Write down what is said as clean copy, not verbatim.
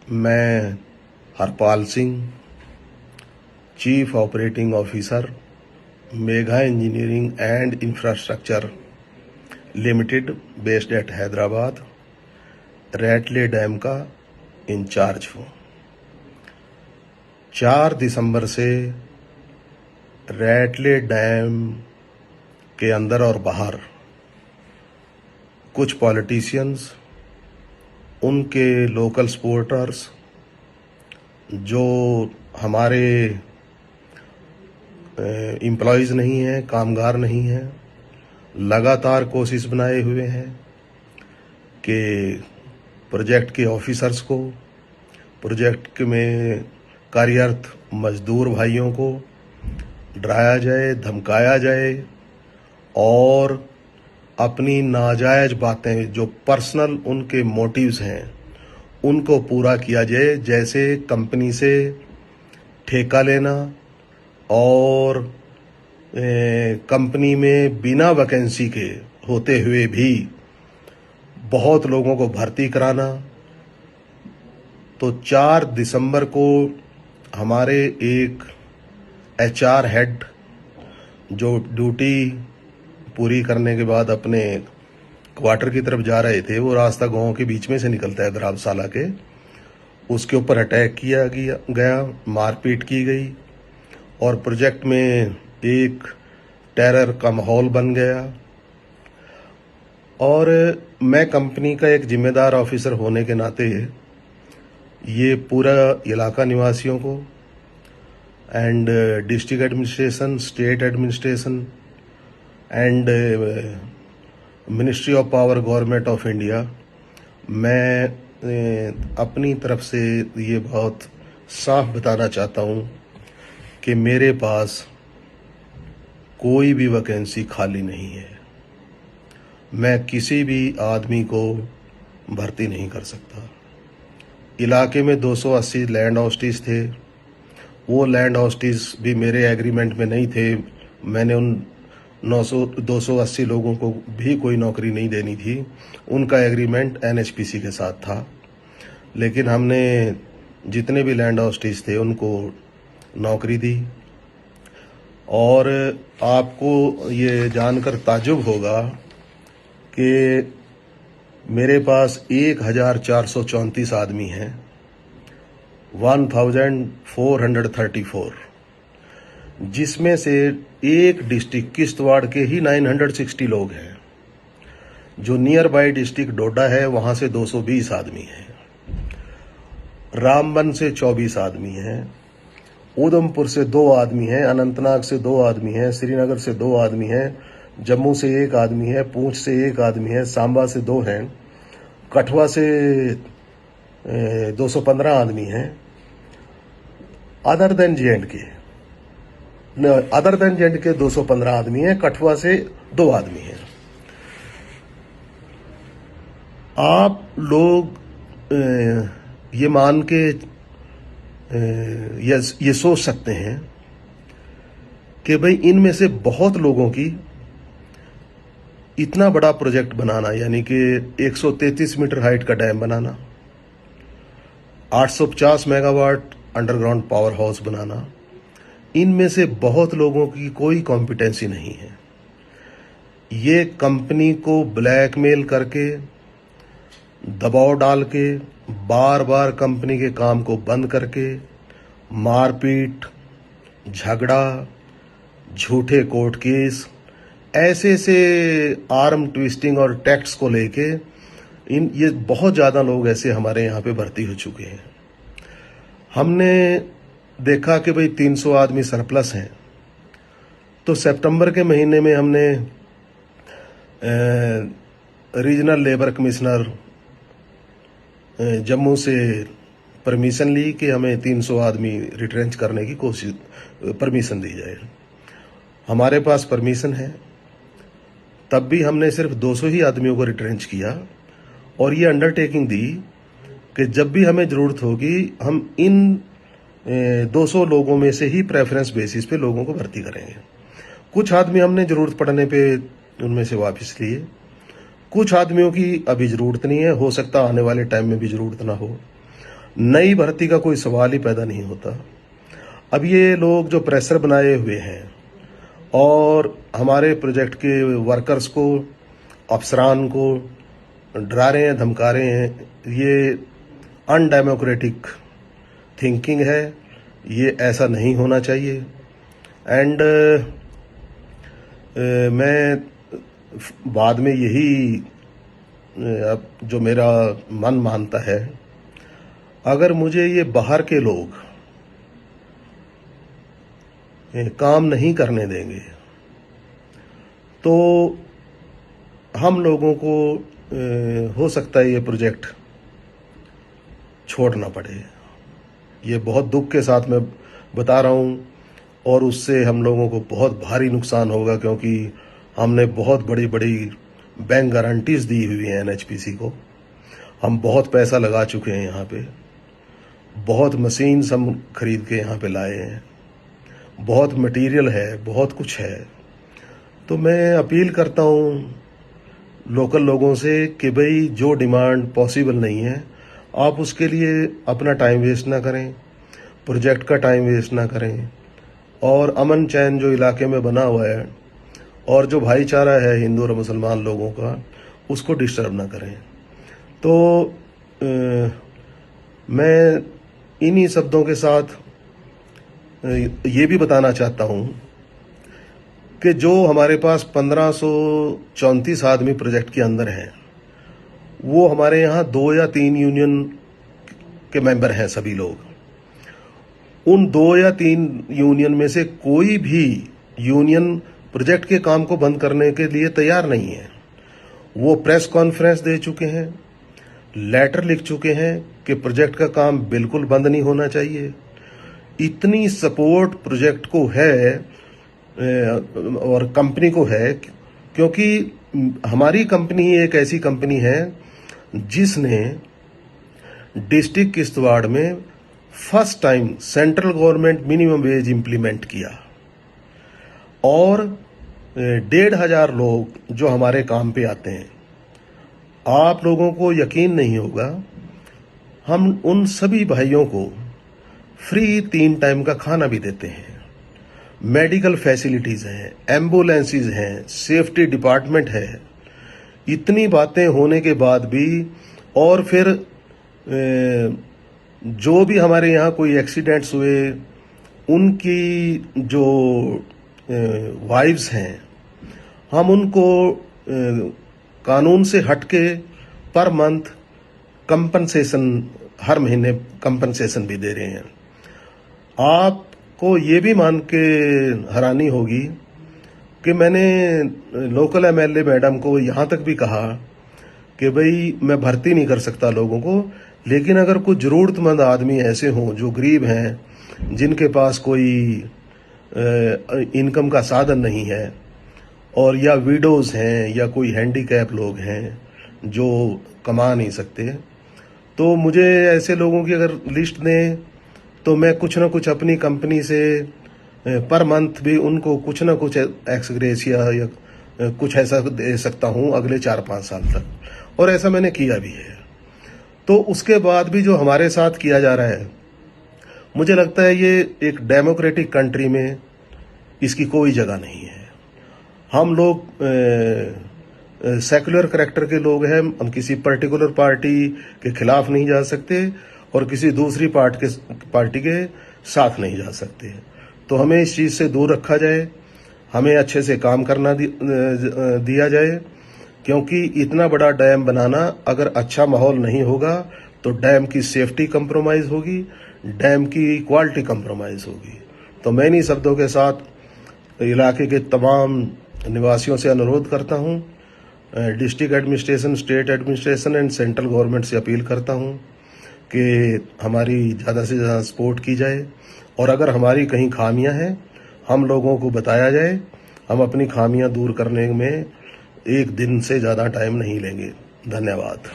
मैं Harpal Singh, chief operating officer, Megha Engineering and Infrastructure Limited based at Hyderabad, Ratle dam का in charge हूँ। 4 दिसंबर से रैटले डैम के अंदर और बाहर कुछ पॉलिटिशियंस, उनके लोकल सपोर्टर्स, जो हमारे एम्प्लॉयज़ नहीं हैं, कामगार नहीं हैं, लगातार कोशिश बनाए हुए हैं कि प्रोजेक्ट के ऑफिसर्स को, प्रोजेक्ट में कार्यरत मजदूर भाइयों को डराया जाए, धमकाया जाए और अपनी नाजायज़ बातें, जो पर्सनल उनके मोटिव्स हैं, उनको पूरा किया जाए। जैसे कंपनी से ठेका लेना और कंपनी में बिना वैकेंसी के होते हुए भी बहुत लोगों को भर्ती कराना। तो 4 दिसंबर को हमारे एक HR हेड, जो ड्यूटी पूरी करने के बाद अपने क्वार्टर की तरफ जा रहे थे, वो रास्ता गांव के बीच में से निकलता है द्राबशाला के, उसके ऊपर अटैक किया गया, मारपीट की गई और प्रोजेक्ट में एक टेरर का माहौल बन गया। और मैं कंपनी का एक जिम्मेदार ऑफिसर होने के नाते ये पूरा इलाका निवासियों को and district administration, state administration and ministry of power, government of India, मैं अपनी तरफ से ये बहुत साफ बताना चाहता हूँ कि मेरे पास कोई भी वैकेंसी खाली नहीं है। मैं किसी भी आदमी को भर्ती नहीं कर सकता। इलाके में 280 लैंड हॉस्टिस थे, वो लैंड हॉस्टिस भी मेरे एग्रीमेंट में नहीं थे। मैंने उन 280 लोगों को भी कोई नौकरी नहीं देनी थी, उनका एग्रीमेंट NHPC के साथ था। लेकिन हमने जितने भी लैंड हॉस्टिस थे उनको नौकरी दी। और आपको ये जानकर ताज्जुब होगा कि मेरे पास 1434 आदमी हैं, 1434, जिसमें से एक डिस्ट्रिक्ट किश्तवाड़ के ही 960 लोग हैं। जो नियर बाई डिस्ट्रिक्ट डोडा है, वहां से 220 आदमी हैं, रामबन से 24 आदमी हैं, उधमपुर से 2 आदमी हैं, अनंतनाग से 2 आदमी हैं, श्रीनगर से 2 आदमी हैं, जम्मू से 1 आदमी है, पूंछ से 1 आदमी है, सांबा से 2 हैं, कठुआ से 215 आदमी हैं। अदर देन JNK 215 आदमी हैं, कठुआ से 2 आदमी हैं। आप लोग ये मान के ये सोच सकते हैं कि भाई इनमें से बहुत लोगों की इतना बड़ा प्रोजेक्ट बनाना, यानी कि 133 मीटर हाइट का डैम बनाना, 850 मेगावाट अंडरग्राउंड पावर हाउस बनाना, इनमें से बहुत लोगों की कोई कॉम्पिटेंसी नहीं है। ये कंपनी को ब्लैकमेल करके, दबाव डाल के, बार बार कंपनी के काम को बंद करके, मारपीट, झगड़ा, झूठे कोर्ट केस, ऐसे से आर्म ट्विस्टिंग और टैक्स को लेके ये बहुत ज़्यादा लोग ऐसे हमारे यहाँ पे भर्ती हो चुके हैं। हमने देखा कि भाई 300 आदमी सरप्लस हैं, तो सितंबर के महीने में हमने रीजनल लेबर कमिश्नर जम्मू से परमिशन ली कि हमें 300 आदमी रिट्रेंच करने की परमिशन दी जाए। हमारे पास परमिशन है, तब भी हमने सिर्फ 200 ही आदमियों को रिट्रेंच किया और ये अंडरटेकिंग दी कि जब भी हमें ज़रूरत होगी हम इन 200 लोगों में से ही प्रेफरेंस बेसिस पे लोगों को भर्ती करेंगे। कुछ आदमी हमने ज़रूरत पड़ने पे उनमें से वापस लिए, कुछ आदमियों की अभी ज़रूरत नहीं है, हो सकता आने वाले टाइम में भी ज़रूरत ना हो। नई भर्ती का कोई सवाल ही पैदा नहीं होता। अब ये लोग जो प्रेशर बनाए हुए हैं और हमारे प्रोजेक्ट के वर्कर्स को, अफसरान को डरा रहे हैं, धमका रहे हैं, ये अनडेमोक्रेटिक थिंकिंग है। ये ऐसा नहीं होना चाहिए। एंड मैं बाद में यही अब जो मेरा मन मानता है, अगर मुझे ये बाहर के लोग काम नहीं करने देंगे तो हम लोगों को हो सकता है ये प्रोजेक्ट छोड़ना पड़े। ये बहुत दुख के साथ मैं बता रहा हूँ, और उससे हम लोगों को बहुत भारी नुकसान होगा, क्योंकि हमने बहुत बड़ी बड़ी बैंक गारंटीज दी हुई हैं एनएचपीसी को। हम बहुत पैसा लगा चुके हैं यहाँ पे, बहुत मशीन्स हम खरीद के यहाँ पे लाए हैं, बहुत मटेरियल है, बहुत कुछ है। तो मैं अपील करता हूँ लोकल लोगों से कि भाई जो डिमांड पॉसिबल नहीं है, आप उसके लिए अपना टाइम वेस्ट ना करें, प्रोजेक्ट का टाइम वेस्ट ना करें, और अमन चैन जो इलाके में बना हुआ है और जो भाईचारा है हिंदू और मुसलमान लोगों का, उसको डिस्टर्ब ना करें। तो मैं इन्हीं शब्दों के साथ ये भी बताना चाहता हूँ कि जो हमारे पास 1534 आदमी प्रोजेक्ट के अंदर हैं, वो हमारे यहाँ 2 या 3 यूनियन के मेंबर हैं सभी लोग। उन 2 या 3 यूनियन में से कोई भी यूनियन प्रोजेक्ट के काम को बंद करने के लिए तैयार नहीं है। वो प्रेस कॉन्फ्रेंस दे चुके हैं, लेटर लिख चुके हैं कि प्रोजेक्ट का काम बिल्कुल बंद नहीं होना चाहिए। इतनी सपोर्ट प्रोजेक्ट को है और कंपनी को है, क्योंकि हमारी कंपनी एक ऐसी कंपनी है जिसने डिस्ट्रिक्ट किश्तवाड़ में first time central government minimum wage implement किया, और 1,500 लोग जो हमारे काम पे आते हैं। आप लोगों को यकीन नहीं होगा, हम उन सभी भाइयों को फ्री 3 टाइम का खाना भी देते हैं, मेडिकल फैसिलिटीज हैं, एम्बुलेंसेज हैं, सेफ्टी डिपार्टमेंट है। इतनी बातें होने के बाद भी, और फिर जो भी हमारे यहाँ कोई एक्सीडेंट्स हुए, उनकी जो वाइव्स हैं, हम उनको कानून से हटके पर मंथ कंपनसेशन, हर महीने कंपनसेशन भी दे रहे हैं। आपको ये भी मान के हैरानी होगी कि मैंने लोकल एमएलए मैडम को यहाँ तक भी कहा कि भाई मैं भर्ती नहीं कर सकता लोगों को, लेकिन अगर कुछ जरूरतमंद आदमी ऐसे हों जो गरीब हैं, जिनके पास कोई इनकम का साधन नहीं है, और या विडोज हैं, या कोई हैंडीकैप लोग हैं जो कमा नहीं सकते, तो मुझे ऐसे लोगों की अगर लिस्ट दें तो मैं कुछ ना कुछ अपनी कंपनी से पर मंथ भी उनको कुछ ना कुछ एक्स ग्रेशिया या कुछ ऐसा दे सकता हूं अगले 4-5 साल तक, और ऐसा मैंने किया भी है। तो उसके बाद भी जो हमारे साथ किया जा रहा है, मुझे लगता है ये एक डेमोक्रेटिक कंट्री में इसकी कोई जगह नहीं है। हम लोग सेकुलर करैक्टर के लोग हैं, हम किसी पर्टिकुलर पार्टी के खिलाफ नहीं जा सकते और किसी दूसरी पार्टी के साथ नहीं जा सकते। तो हमें इस चीज से दूर रखा जाए, हमें अच्छे से काम करना दिया जाए, क्योंकि इतना बड़ा डैम बनाना, अगर अच्छा माहौल नहीं होगा तो डैम की सेफ्टी कंप्रोमाइज होगी, डैम की क्वालिटी कंप्रोमाइज होगी। तो मैं इन्हीं शब्दों के साथ इलाके के तमाम निवासियों से अनुरोध करता हूं, district administration, state administration and central government से अपील करता हूं कि हमारी ज़्यादा से ज़्यादा सपोर्ट की जाए, और अगर हमारी कहीं खामियां हैं हम लोगों को बताया जाए। हम अपनी खामियां दूर करने में 1 दिन से ज़्यादा टाइम नहीं लेंगे। धन्यवाद।